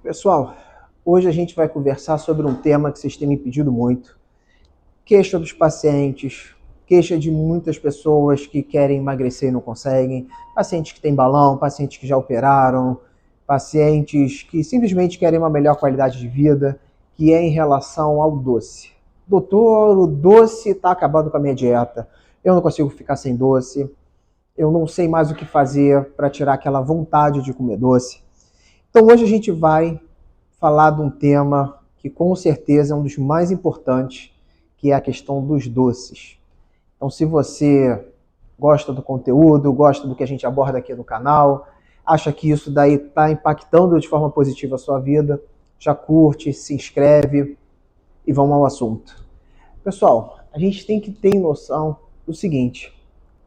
Pessoal, hoje a gente vai conversar sobre um tema que vocês têm me pedido muito. Queixa dos pacientes, queixa de muitas pessoas que querem emagrecer e não conseguem, pacientes que têm balão, pacientes que já operaram, pacientes que simplesmente querem uma melhor qualidade de vida, que é em relação ao doce. Doutor, o doce está acabando com a minha dieta, eu não consigo ficar sem doce, eu não sei mais o que fazer para tirar aquela vontade de comer doce. Então hoje a gente vai falar de um tema que com certeza é um dos mais importantes, que é a questão dos doces. Então se você gosta do conteúdo, gosta do que a gente aborda aqui no canal, acha que isso daí está impactando de forma positiva a sua vida, já curte, se inscreve e vamos ao assunto. Pessoal, a gente tem que ter noção do seguinte: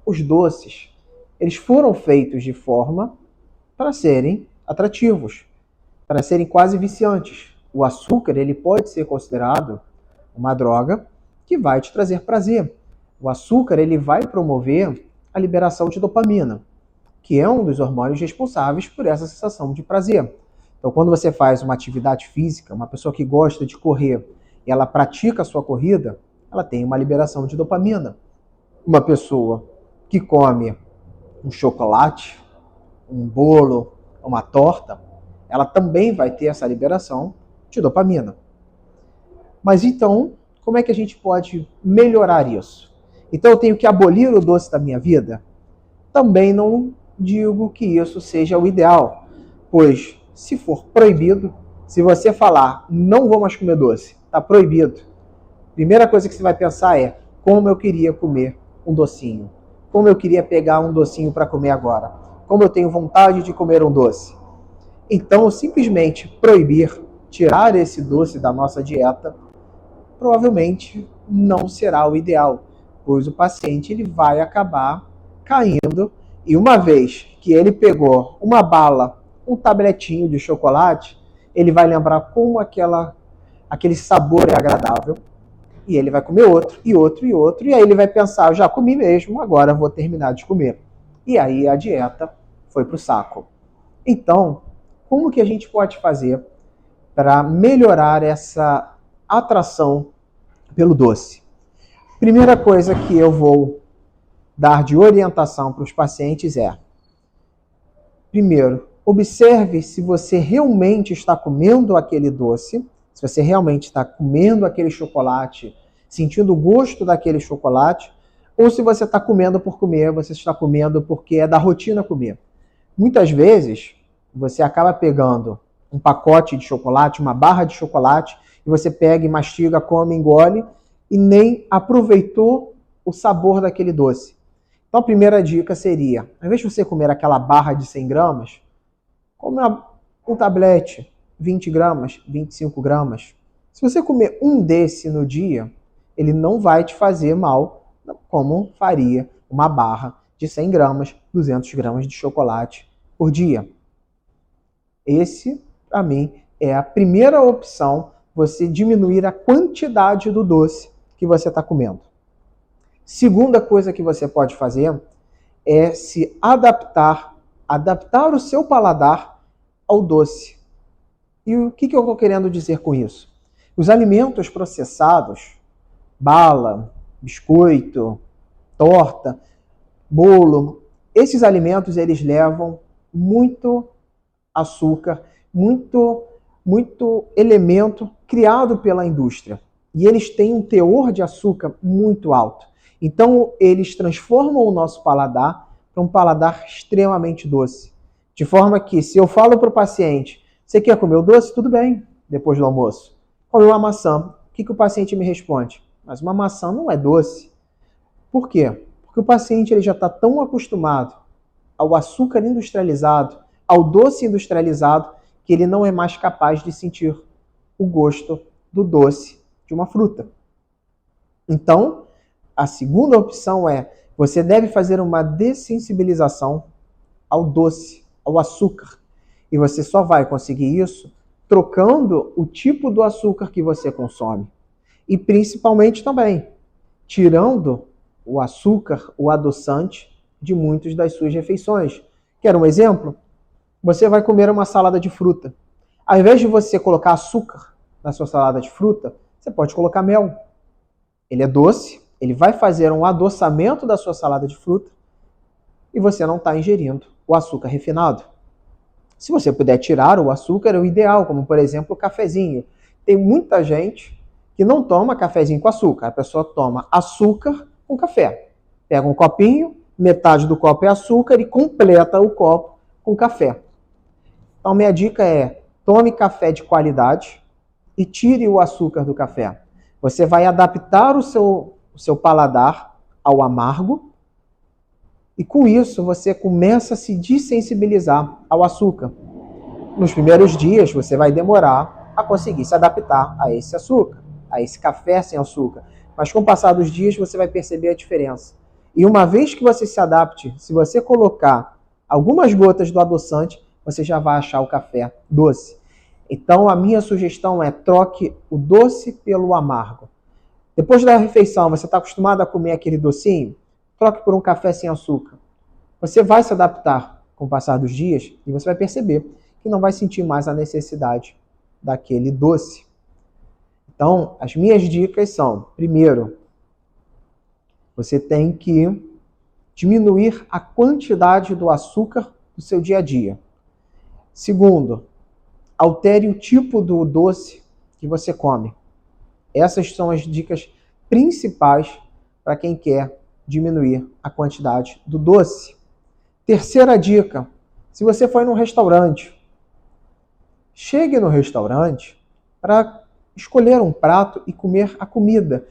os doces, eles foram feitos de forma para serem atrativos, para serem quase viciantes. O açúcar, ele pode ser considerado uma droga que vai te trazer prazer. O açúcar, ele vai promover a liberação de dopamina, que é um dos hormônios responsáveis por essa sensação de prazer. Então, quando você faz uma atividade física, uma pessoa que gosta de correr, e ela pratica a sua corrida, ela tem uma liberação de dopamina. Uma pessoa que come um chocolate, um bolo, uma torta, ela também vai ter essa liberação de dopamina. Mas então, como é que a gente pode melhorar isso? Então eu tenho que abolir o doce da minha vida? Também não digo que isso seja o ideal, pois se for proibido, se você falar não vou mais comer doce, está proibido, a primeira coisa que você vai pensar é como eu queria comer um docinho, como eu queria pegar um docinho para comer agora, como eu tenho vontade de comer um doce. Então, simplesmente proibir, tirar esse doce da nossa dieta, provavelmente não será o ideal, pois o paciente ele vai acabar caindo e uma vez que ele pegou uma bala, um tabletinho de chocolate, ele vai lembrar como aquele sabor é agradável e ele vai comer outro, e outro, e outro, e aí ele vai pensar, eu já comi mesmo, agora vou terminar de comer. E aí a dieta foi para o saco. Então, como que a gente pode fazer para melhorar essa atração pelo doce? Primeira coisa que eu vou dar de orientação para os pacientes é: primeiro, observe se você realmente está comendo aquele doce, se você realmente está comendo aquele chocolate, sentindo o gosto daquele chocolate, ou se você está comendo por comer, você está comendo porque é da rotina comer. Muitas vezes, você acaba pegando um pacote de chocolate, uma barra de chocolate, e você pega e mastiga, come, engole, e nem aproveitou o sabor daquele doce. Então a primeira dica seria, ao invés de você comer aquela barra de 100 gramas, come um tablete, 20 gramas, 25 gramas. Se você comer um desse no dia, ele não vai te fazer mal, como faria uma barra de 100 gramas, 200 gramas de chocolate por dia. Esse, para mim, é a primeira opção, você diminuir a quantidade do doce que você está comendo. Segunda coisa que você pode fazer é se adaptar o seu paladar ao doce. E o que eu estou querendo dizer com isso? Os alimentos processados, bala, biscoito, torta, bolo, esses alimentos eles levam muito açúcar, muito elemento criado pela indústria. E eles têm um teor de açúcar muito alto. Então, eles transformam o nosso paladar para um paladar extremamente doce. De forma que, se eu falo para o paciente, você quer comer o doce? Tudo bem, depois do almoço. Come uma maçã. O que o paciente me responde? Mas uma maçã não é doce. Por quê? Porque o paciente ele já está tão acostumado ao açúcar industrializado, ao doce industrializado, que ele não é mais capaz de sentir o gosto do doce de uma fruta. Então, a segunda opção é, você deve fazer uma dessensibilização ao doce, ao açúcar. E você só vai conseguir isso trocando o tipo do açúcar que você consome. E principalmente também, tirando o açúcar, o adoçante, de muitas das suas refeições. Quer um exemplo? Você vai comer uma salada de fruta. Ao invés de você colocar açúcar na sua salada de fruta, você pode colocar mel. Ele é doce, ele vai fazer um adoçamento da sua salada de fruta e você não está ingerindo o açúcar refinado. Se você puder tirar o açúcar, é o ideal, como por exemplo o cafezinho. Tem muita gente que não toma cafezinho com açúcar. A pessoa toma açúcar com café. Pega um copinho, metade do copo é açúcar e completa o copo com café. Então minha dica é: tome café de qualidade e tire o açúcar do café. Você vai adaptar o seu paladar ao amargo e com isso você começa a se dessensibilizar ao açúcar. Nos primeiros dias você vai demorar a conseguir se adaptar a esse açúcar, a esse café sem açúcar. Mas com o passar dos dias você vai perceber a diferença. E uma vez que você se adapte, se você colocar algumas gotas do adoçante, você já vai achar o café doce. Então a minha sugestão é: troque o doce pelo amargo. Depois da refeição, você está acostumado a comer aquele docinho? Troque por um café sem açúcar. Você vai se adaptar com o passar dos dias e você vai perceber que não vai sentir mais a necessidade daquele doce. Então, as minhas dicas são: primeiro, você tem que diminuir a quantidade do açúcar do seu dia a dia. Segundo, altere o tipo do doce que você come. Essas são as dicas principais para quem quer diminuir a quantidade do doce. Terceira dica: se você for num restaurante, chegue no restaurante para escolher um prato e comer a comida.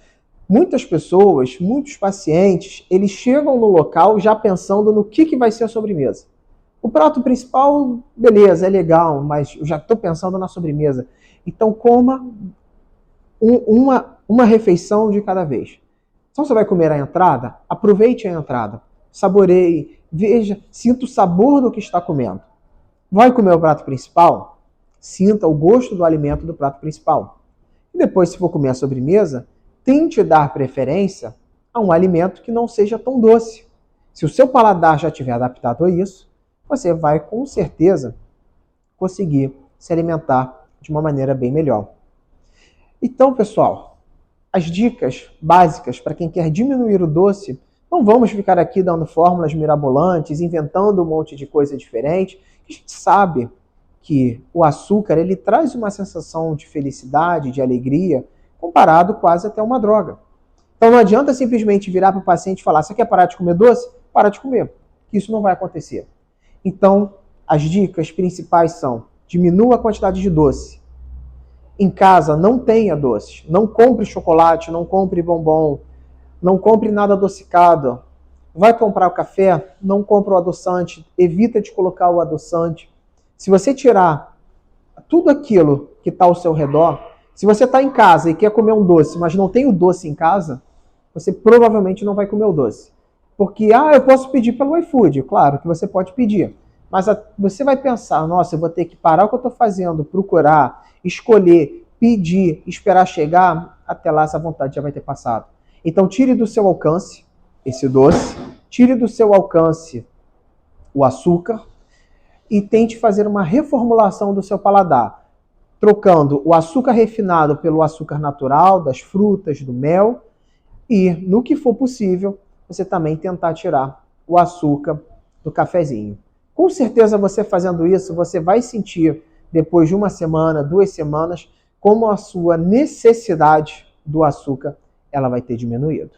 Muitas pessoas, muitos pacientes, eles chegam no local já pensando no que vai ser a sobremesa. O prato principal, beleza, é legal, mas eu já estou pensando na sobremesa. Então coma uma refeição de cada vez. Então você vai comer a entrada? Aproveite a entrada. Saboreie, veja, sinta o sabor do que está comendo. Vai comer o prato principal? Sinta o gosto do alimento do prato principal. E depois, se for comer a sobremesa, tente dar preferência a um alimento que não seja tão doce. Se o seu paladar já estiver adaptado a isso, você vai com certeza conseguir se alimentar de uma maneira bem melhor. Então, pessoal, as dicas básicas para quem quer diminuir o doce, não vamos ficar aqui dando fórmulas mirabolantes, inventando um monte de coisa diferente. A gente sabe que o açúcar ele traz uma sensação de felicidade, de alegria, comparado quase até uma droga. Então não adianta simplesmente virar para o paciente e falar: você quer parar de comer doce? Para de comer. Isso não vai acontecer. Então, as dicas principais são: diminua a quantidade de doce. Em casa, não tenha doces. Não compre chocolate, não compre bombom, não compre nada adocicado. Vai comprar o café, não compre o adoçante, evita de colocar o adoçante. Se você tirar tudo aquilo que está ao seu redor, se você está em casa e quer comer um doce, mas não tem o doce em casa, você provavelmente não vai comer o doce. Porque, eu posso pedir pelo iFood. Claro que você pode pedir. Mas você vai pensar: nossa, eu vou ter que parar o que eu estou fazendo, procurar, escolher, pedir, esperar chegar. Até lá essa vontade já vai ter passado. Então tire do seu alcance esse doce, tire do seu alcance o açúcar e tente fazer uma reformulação do seu paladar, trocando o açúcar refinado pelo açúcar natural, das frutas, do mel, e, no que for possível, você também tentar tirar o açúcar do cafezinho. Com certeza você fazendo isso, você vai sentir, depois de uma semana, 2 semanas, como a sua necessidade do açúcar ela vai ter diminuído.